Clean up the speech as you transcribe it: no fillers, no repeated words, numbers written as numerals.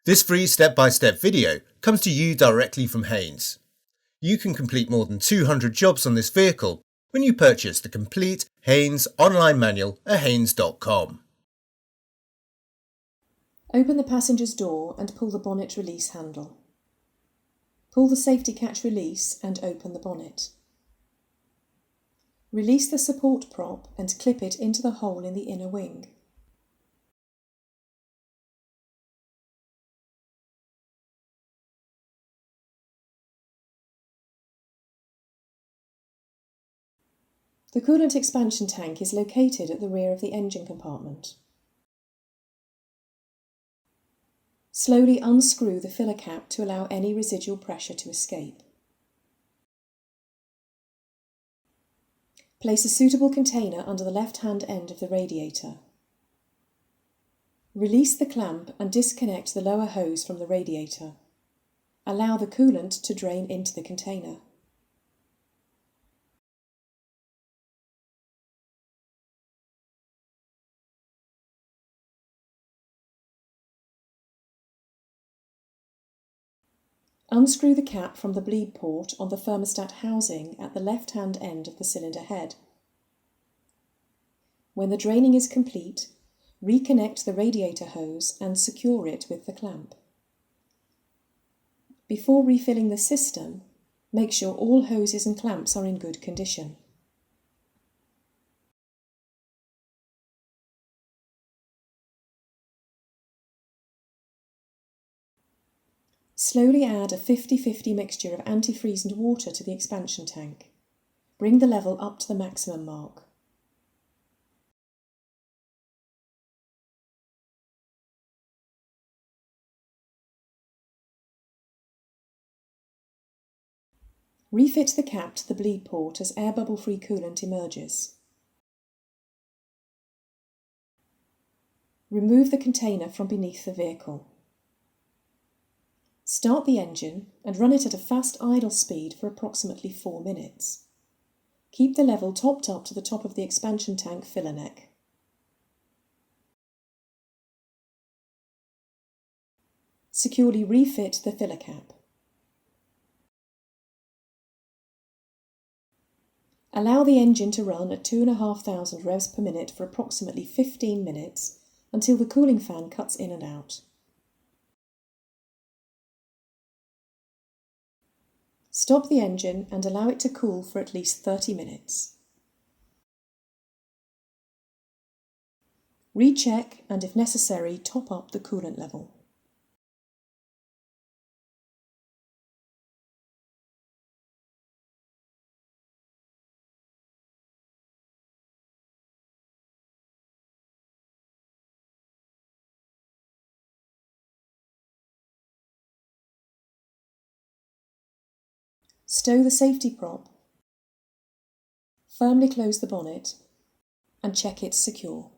This free step-by-step video comes to you directly from Haynes. You can complete more than 200 jobs on this vehicle when you purchase the complete Haynes online manual at haynes.com. Open the passenger's door and pull the bonnet release handle. Pull the safety catch release and open the bonnet. Release the support prop and clip it into the hole in the inner wing. The coolant expansion tank is located at the rear of the engine compartment. Slowly unscrew the filler cap to allow any residual pressure to escape. Place a suitable container under the left-hand end of the radiator. Release the clamp and disconnect the lower hose from the radiator. Allow the coolant to drain into the container. Unscrew the cap from the bleed port on the thermostat housing at the left-hand end of the cylinder head. When the draining is complete, reconnect the radiator hose and secure it with the clamp. Before refilling the system, make sure all hoses and clamps are in good condition. Slowly add a 50-50 mixture of antifreeze and water to the expansion tank. Bring the level up to the maximum mark. Refit the cap to the bleed port as air bubble-free coolant emerges. Remove the container from beneath the vehicle. Start the engine and run it at a fast idle speed for approximately 4 minutes. Keep the level topped up to the top of the expansion tank filler neck. Securely refit the filler cap. Allow the engine to run at 2,500 revs per minute for approximately 15 minutes until the cooling fan cuts in and out. Stop the engine and allow it to cool for at least 30 minutes. Recheck and, if necessary, top up the coolant level. Stow the safety prop, firmly close the bonnet and check it's secure.